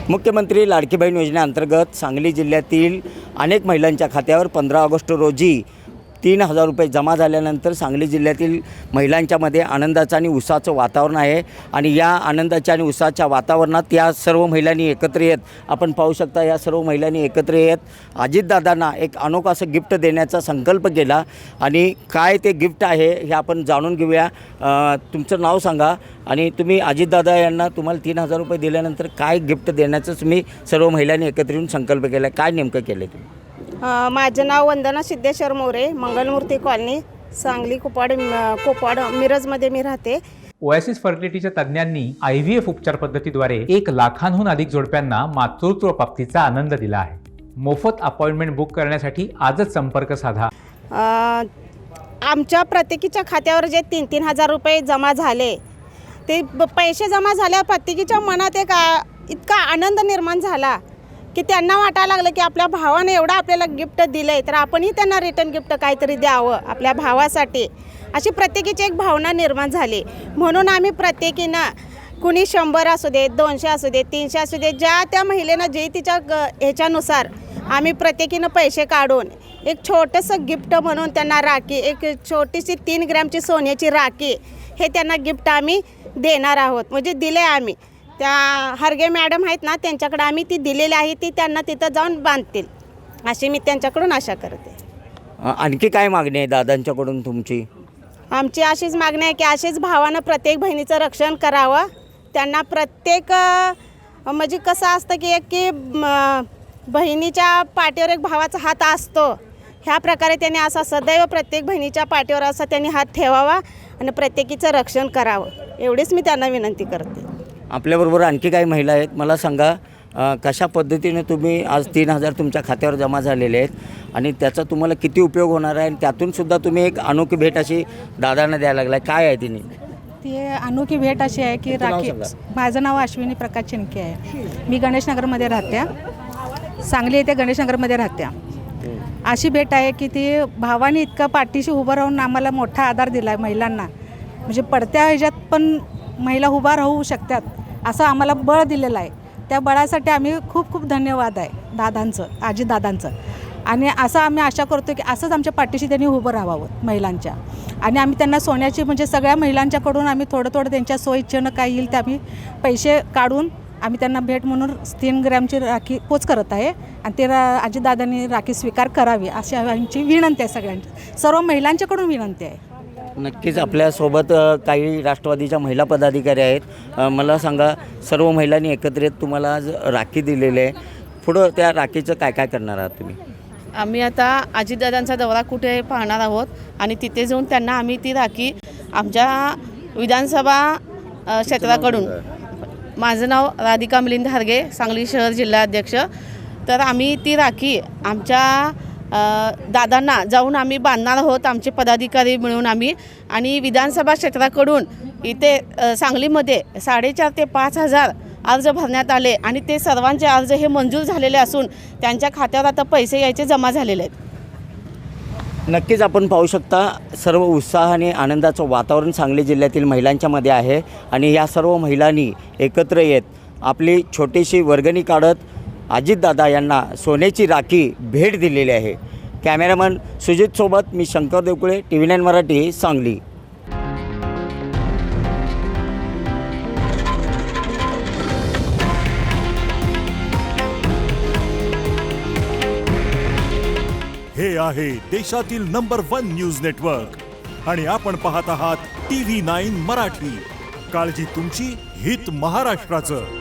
मुख्यमंत्री लाडकी बहीण योजनेअंतर्गत सांगली जिल्ह्यातील अनेक महिलांच्या खात्यावर 15 ऑगस्ट रोजी 3,000 रुपये जमा झाल्यानंतर सांगली जिल्ह्यातील महिलांच्यामध्ये आनंदाचं आणि उत्साहाचं वातावरण आहे आणि या आनंदाच्या आणि उत्साहाच्या वातावरणात या सर्व महिलांनी एकत्र येत आपण पाहू शकता या सर्व महिलांनी एकत्र येत अजितदादांना एक अनोखं असं गिफ्ट देण्याचा संकल्प केला आणि काय ते गिफ्ट आहे हे आपण जाणून घेऊया। तुमचं नाव सांगा आणि तुम्ही अजितदादा यांना तुम्हाला 3,000 रुपये दिल्यानंतर काय गिफ्ट देण्याचं तुम्ही सर्व महिलांनी एकत्र येऊन संकल्प केला, काय नेमकं केलं तुम्ही? माझं नाव वंदना सिद्धेश्वर मोरे, मंगलमूर्ती कॉलनी, सांगली कोपाड मिरजमध्ये मी राहते। ओएसिस फर्टिलिटीच्या तज्ञांनी IVF उपचार पद्धतीद्वारे 1 लाखांहून अधिक जोडप्यांना मातृत्व प्राप्तीचा आनंद दिला आहे। मोफत अपॉइंटमेंट बुक करण्यासाठी आजच संपर्क साधा। आमच्या प्रत्येकीच्या खात्यावर जे 3-3 हजार रुपये जमा झाले ते पैसे जमा झाल्यावर प्रत्येकीच्या मनात एक इतका आनंद निर्माण झाला की त्यांना वाटायला लागलं की आपल्या भावाने एवढं आपल्याला गिफ्ट दिलं आहे तर आपणही त्यांना रिटर्न गिफ्ट काहीतरी द्यावं आपल्या भावासाठी, अशी प्रत्येकीची एक भावना निर्माण झाली। म्हणून आम्ही प्रत्येकीनं कुणी 100 असू दे, 200 असू दे, 300 असू दे, ज्या त्या महिलेनं जे तिच्या ह्याच्यानुसार आम्ही प्रत्येकीनं पैसे काढून एक छोटंसं गिफ्ट म्हणून त्यांना राखी, एक छोटीशी 3 ग्रॅमची सोन्याची राखी हे त्यांना गिफ्ट आम्ही देणार आहोत। म्हणजे दिले आम्ही त्या हरगे मॅडम आहेत ना त्यांच्याकडे आम्ही ती दिलेली आहे, ती त्यांना तिथं जाऊन बांधतील अशी मी त्यांच्याकडून आशा करते। आणखी काय मागणी आहे दादांच्याकडून तुमची? आमची अशीच मागणी आहे की अशीच भावानं प्रत्येक बहिणीचं रक्षण करावं। त्यांना प्रत्येक म्हणजे कसं असतं की बहिणीच्या पाठीवर एक भावाचा हात असतो, ह्या प्रकारे त्यांनी असा सदैव प्रत्येक बहिणीच्या पाठीवर असा त्यांनी हात ठेवावा आणि प्रत्येकीचं रक्षण करावं, एवढीच मी त्यांना विनंती करते। आपल्याबरोबर आणखी काही महिला आहेत, मला सांगा कशा पद्धतीने तुम्ही आज 3,000 तुमच्या खात्यावर जमा झालेले आहेत आणि त्याचा तुम्हाला किती उपयोग होणार आहे आणि त्यातूनसुद्धा तुम्ही एक अनोखी भेट अशी दादांना द्यायला लागला, काय आहे तिने? ती अनोखी भेट अशी आहे की राखी, माझं नाव अश्विनी प्रकाश चिनके आहे, मी गणेशनगरमध्ये राहत्या, सांगली येथे गणेशनगरमध्ये राहत्या। अशी भेट आहे की ती भावाने इतका पाठीशी उभं राहून आम्हाला मोठा आधार दिला आहे महिलांना, म्हणजे पडत्या ह्याच्यात पण महिला उभा राहू शकतात असं आम्हाला बळ दिलेलं आहे। त्या बळासाठी आम्ही खूप खूप धन्यवाद आहे दादांचं, अजितदादांचं, आणि असं आम्ही आशा करतो की असंच आमच्या पाठीशी त्यांनी उभं राहावं महिलांच्या, आणि आम्ही त्यांना सोन्याची म्हणजे सगळ्या महिलांच्याकडून आम्ही थोडं त्यांच्या सोयीच्छेनं काय येईल ते आम्ही पैसे काढून आम्ही त्यांना भेट म्हणून 3 ग्रॅमची राखी पोच करत आहे आणि ते अजितदादांनी राखी स्वीकार करावी अशी आमची विनंती आहे, सगळ्यांची सर्व महिलांच्याकडून विनंती आहे। नक्कीच आपल्यासोबत काही राष्ट्रवादीच्या महिला पदाधिकारी आहेत, मला सांगा सर्व महिलांनी एकत्रित तुम्हाला आज राखी दिलेली आहे, पुढं त्या राखीचं काय काय करणार आहात तुम्ही? आम्ही आता अजितदादांचा दौरा कुठे पाहणार आहोत आणि तिथे जाऊन त्यांना आम्ही ती राखी आमच्या विधानसभा क्षेत्राकडून, माझं नाव राधिका मिलिंद हारगे, सांगली शहर जिल्हाध्यक्ष, तर आम्ही ती राखी आमच्या दादांना जाऊन आम्ही बांधणार आहोत, आमचे पदाधिकारी मिळून आम्ही, आणि विधानसभा क्षेत्राकडून इथे सांगलीमध्ये 4,500 ते 5,000 अर्ज भरण्यात आले आणि ते सर्वांचे अर्ज हे मंजूर झालेले असून त्यांच्या खात्यावर आता पैसे यायचे जमा झालेले आहेत। नक्कीच आपण पाहू शकता सर्व उत्साह आणि आनंदाचं वातावरण सांगली जिल्ह्यातील महिलांच्यामध्ये आहे आणि या सर्व महिलांनी एकत्र येत आपली छोटीशी वर्गणी काढत अजितदादा यांना सोन्याची राखी भेट दिलेली आहे। कॅमेरामन सुजितसोबत मी शंकर देवकुळे, TV9 मराठी, सांगली। हे आहे देशातील नंबर 1 न्यूज नेटवर्क आणि आपण पाहत आहात TV9 मराठी। काळजी तुमची, हित महाराष्ट्राचं।